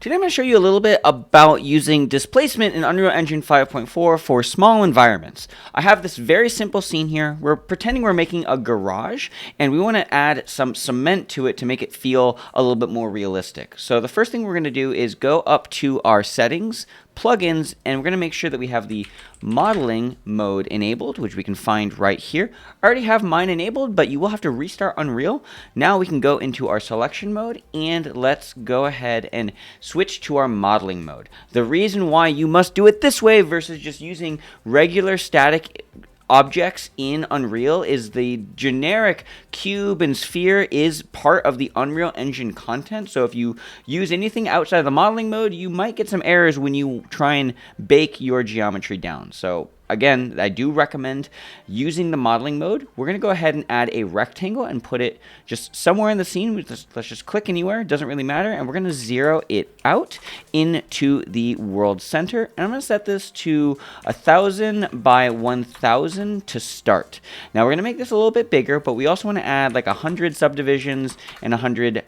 Today I'm going to show you a little bit about using displacement in Unreal Engine 5.4 for small environments. I have this very simple scene here. We're pretending we're making a garage and we want to add some cement to it to make it feel a little bit more realistic. So the first thing we're going to do is go up to our settings, plugins, and we're going to make sure that we have the modeling mode enabled, which we can find right here. I already have mine enabled, but you will have to restart Unreal. Now we can go into our selection mode and let's go ahead and switch to our modeling mode. The reason why you must do it this way versus just using regular static objects in Unreal is the generic cube and sphere is part of the Unreal Engine content. So if you use anything outside of the modeling mode, you might get some errors when you try and bake your geometry down. So again, I do recommend using the modeling mode. We're going to go ahead and add a rectangle and put it just somewhere in the scene. Let's just click anywhere. It doesn't really matter. And we're going to zero it out into the world center. And I'm going to set this to 1000 by 1000 to start. Now we're going to make this a little bit bigger, but we also want to add like 100 subdivisions and 100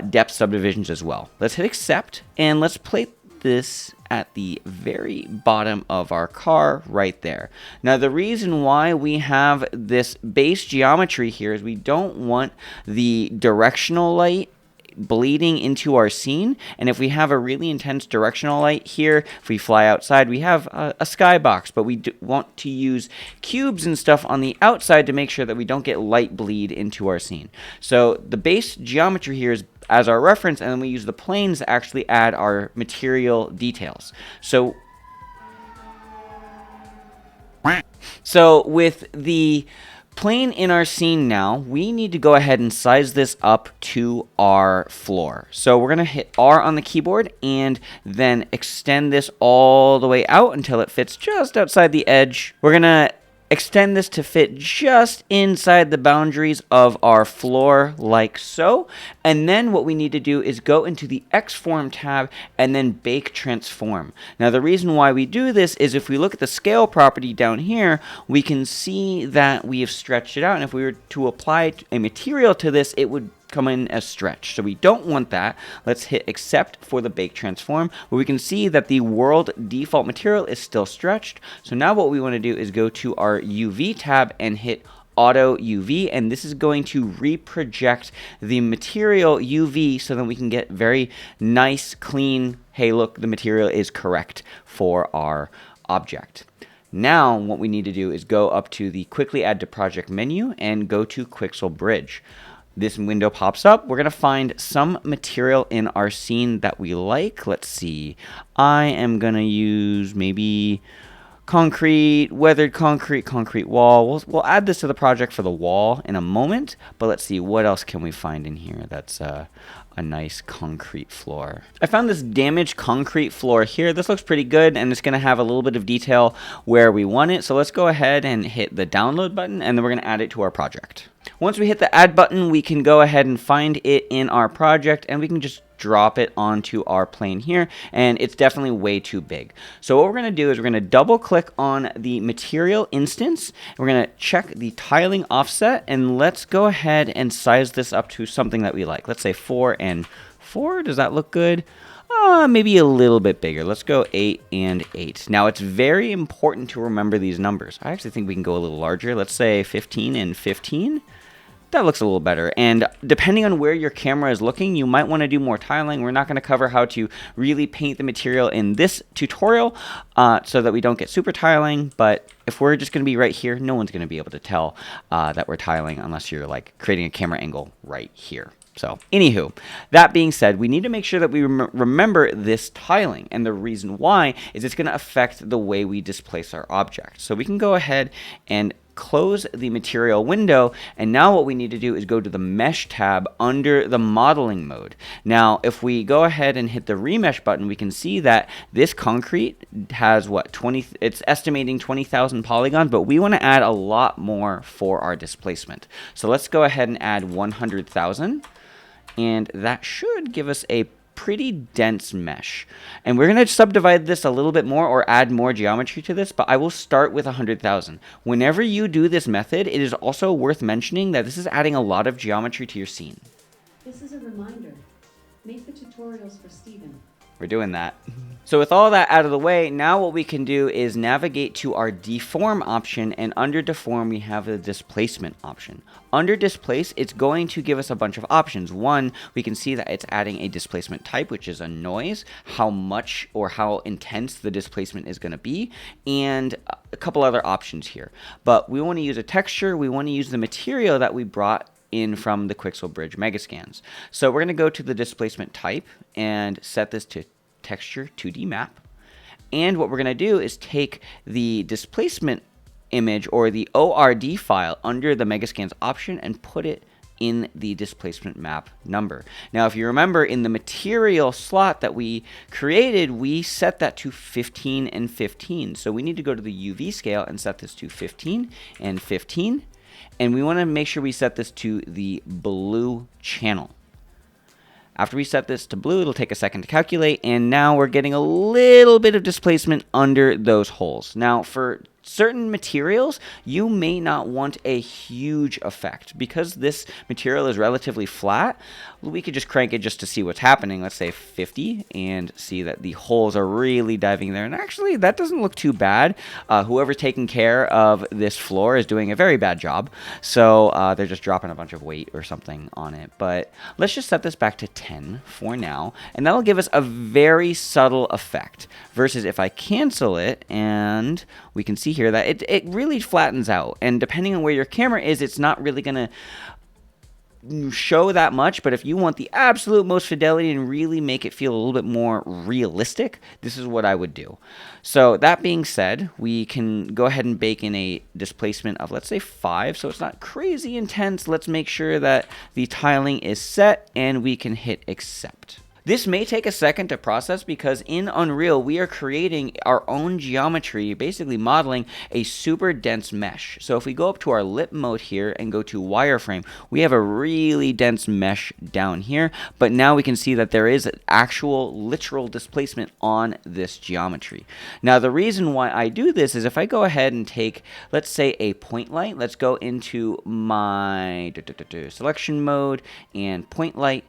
depth subdivisions as well. Let's hit accept and let's place this at the very bottom of our car right there. Now the reason why we have this base geometry here is we don't want the directional light bleeding into our scene, and if we have a really intense directional light here, if we fly outside, we have a skybox, but we want to use cubes and stuff on the outside to make sure that we don't get light bleed into our scene. So the base geometry here is as our reference, and then we use the planes to actually add our material details. So with the plane in our scene now, we need to go ahead and size this up to our floor. So we're going to hit R on the keyboard and then extend this all the way out until it fits just outside the edge. We're going to extend this to fit just inside the boundaries of our floor like so. And then what we need to do is go into the Xform tab and then bake transform. Now the reason why we do this is if we look at the scale property down here, we can see that we have stretched it out. And if we were to apply a material to this, it would come in as stretch. So we don't want that. Let's hit accept for the bake transform, where we can see that the world default material is still stretched. So now what we want to do is go to our UV tab and hit auto UV, and this is going to reproject the material UV so that we can get very nice, clean, hey look, the material is correct for our object. Now what we need to do is go up to the quickly add to project menu and go to Quixel Bridge. This window pops up. We're going to find some material in our scene that we like. Let's see. I am going to use maybe concrete, weathered concrete wall. We'll add this to the project for the wall in a moment, but let's see what else can we find in here that's a nice concrete floor. I found this damaged concrete floor here. This looks pretty good, and it's going to have a little bit of detail where we want it. So let's go ahead and hit the download button, and then we're going to add it to our project. Once we hit the add button, we can go ahead and find it in our project, and we can just drop it onto our plane here, and it's definitely way too big. So what we're going to do is we're going to double click on the material instance. We're going to check the tiling offset, and let's go ahead and size this up to something that we like. Let's say 4 and 4. Does that look good? Maybe a little bit bigger. Let's go 8 and 8. Now it's very important to remember these numbers. I actually think we can go a little larger. Let's say 15 and 15. That looks a little better. And depending on where your camera is looking, you might want to do more tiling. We're not going to cover how to really paint the material in this tutorial so that we don't get super tiling. But if we're just going to be right here, no one's going to be able to tell that we're tiling unless you're like creating a camera angle right here. So anywho, that being said, we need to make sure that we remember this tiling, and the reason why is it's going to affect the way we displace our object. So we can go ahead and close the material window, and now what we need to do is go to the mesh tab under the modeling mode. Now if we go ahead and hit the remesh button, we can see that this concrete has what, 20, it's estimating 20,000 polygons, but we want to add a lot more for our displacement. So let's go ahead and add 100,000, and that should give us a pretty dense mesh. And we're going to subdivide this a little bit more or add more geometry to this, but I will start with 100,000. Whenever you do this method, it is also worth mentioning that this is adding a lot of geometry to your scene. This is a reminder. Make the tutorial tutorials for Steven. We're doing that. So with all that out of the way, now what we can do is navigate to our deform option, and under deform we have the displacement option. Under displace, it's going to give us a bunch of options. One, we can see that it's adding a displacement type, which is a noise, how much or how intense the displacement is going to be, and a couple other options here. But we want to use a texture, we want to use the material that we brought in from the Quixel Bridge Megascans. So we're going to go to the displacement type and set this to texture 2D map. And what we're going to do is take the displacement image or the ORD file under the Megascans option and put it in the displacement map number. Now, if you remember, in the material slot that we created, we set that to 15 and 15. So we need to go to the UV scale and set this to 15 and 15. And we want to make sure we set this to the blue channel. After we set this to blue, it'll take a second to calculate, and now we're getting a little bit of displacement under those holes. Now, for certain materials, you may not want a huge effect. Because this material is relatively flat, we could just crank it just to see what's happening. Let's say 50, and see that the holes are really diving there. And actually, that doesn't look too bad. Whoever's taking care of this floor is doing a very bad job. So they're just dropping a bunch of weight or something on it. But let's just set this back to 10 for now, and that'll give us a very subtle effect. Versus if I cancel it, and we can see here that it really flattens out, and depending on where your camera is, it's not really going to show that much. But if you want the absolute most fidelity and really make it feel a little bit more realistic, this is what I would do. So that being said, we can go ahead and bake in a displacement of, let's say, 5, so it's not crazy intense. Let's make sure that the tiling is set, and we can hit accept. This may take a second to process because in Unreal, we are creating our own geometry, basically modeling a super dense mesh. So if we go up to our lip mode here and go to wireframe, we have a really dense mesh down here, but now we can see that there is an actual literal displacement on this geometry. Now, the reason why I do this is if I go ahead and take, let's say, a point light, let's go into my selection mode and point light,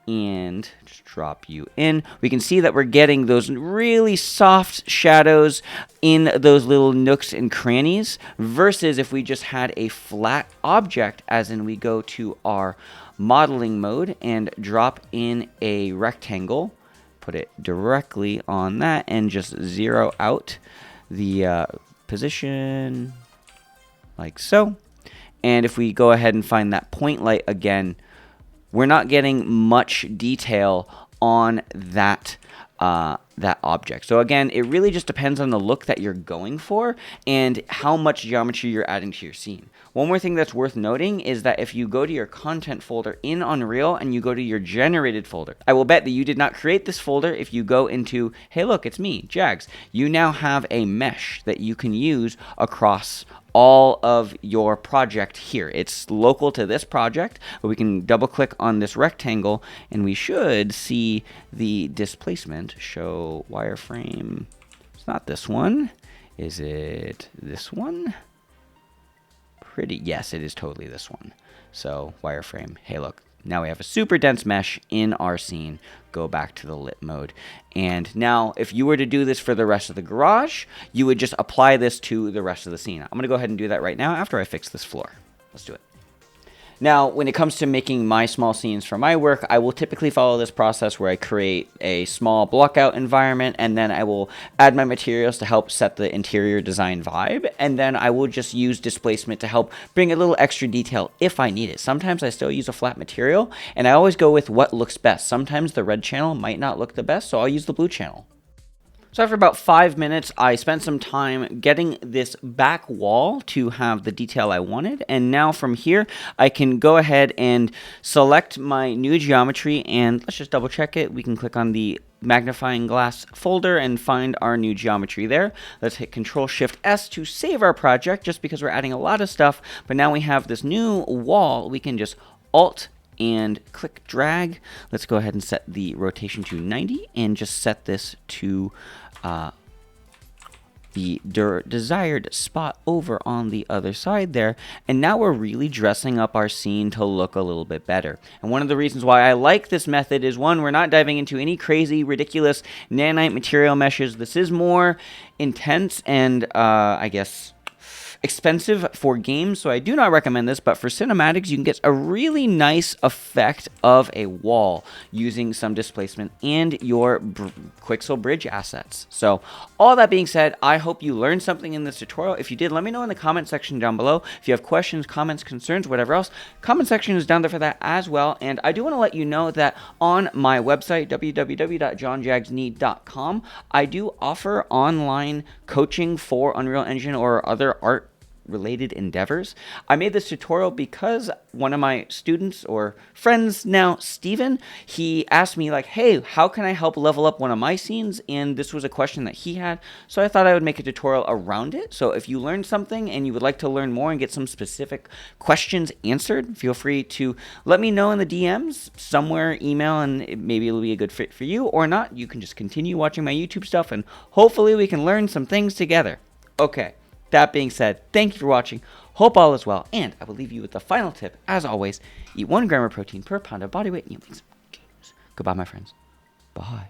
and just drop you in, we can see that we're getting those really soft shadows in those little nooks and crannies, versus if we just had a flat object, as in we go to our modeling mode and drop in a rectangle, put it directly on that, and just zero out the position like so. And if we go ahead and find that point light again, we're not getting much detail on that that object. So again, it really just depends on the look that you're going for and how much geometry you're adding to your scene. One more thing that's worth noting is that if you go to your content folder in Unreal and you go to your generated folder, I will bet that you did not create this folder. If you go into, hey look, it's me, Jags, you now have a mesh that you can use across all of your project here. It's local to this project, but we can double click on this rectangle and we should see the displacement show wireframe. It's not this one. Is it this one? Yes, it is totally this one. So wireframe, hey look, now we have a super dense mesh in our scene. Go back to the lit mode. And now if you were to do this for the rest of the garage, you would just apply this to the rest of the scene. I'm going to go ahead and do that right now after I fix this floor. Let's do it. Now, when it comes to making my small scenes for my work, I will typically follow this process where I create a small blockout environment, and then I will add my materials to help set the interior design vibe, and then I will just use displacement to help bring a little extra detail if I need it. Sometimes I still use a flat material, and I always go with what looks best. Sometimes the red channel might not look the best, so I'll use the blue channel. So after about 5 minutes, I spent some time getting this back wall to have the detail I wanted. And now from here, I can go ahead and select my new geometry, and let's just double check it. We can click on the magnifying glass folder and find our new geometry there. Let's hit Control-Shift-S to save our project, just because we're adding a lot of stuff. But now we have this new wall. We can just Alt and click drag. Let's go ahead and set the rotation to 90 and just set this to the desired spot over on the other side there. And now we're really dressing up our scene to look a little bit better. And one of the reasons why I like this method is, one, we're not diving into any crazy, ridiculous nanite material meshes. This is more intense and, I guess, expensive for games, so I do not recommend this, but for cinematics, you can get a really nice effect of a wall using some displacement and your Quixel Bridge assets. So all that being said, I hope you learned something in this tutorial. If you did, let me know in the comment section down below. If you have questions, comments, concerns, whatever else, comment section is down there for that as well. And I do want to let you know that on my website, www.johnjagsneed.com, I do offer online coaching for Unreal Engine or other art related endeavors. I made this tutorial because one of my students or friends now, Steven, he asked me like, hey, how can I help level up one of my scenes? And this was a question that he had. So I thought I would make a tutorial around it. So if you learned something and you would like to learn more and get some specific questions answered, feel free to let me know in the DMs somewhere, email, and maybe it'll be a good fit for you or not. You can just continue watching my YouTube stuff and hopefully we can learn some things together. Okay. That being said, thank you for watching. Hope all is well, and I will leave you with the final tip. As always, eat 1 gram of protein per pound of body weight, and you'll make some gains. Goodbye, my friends. Bye.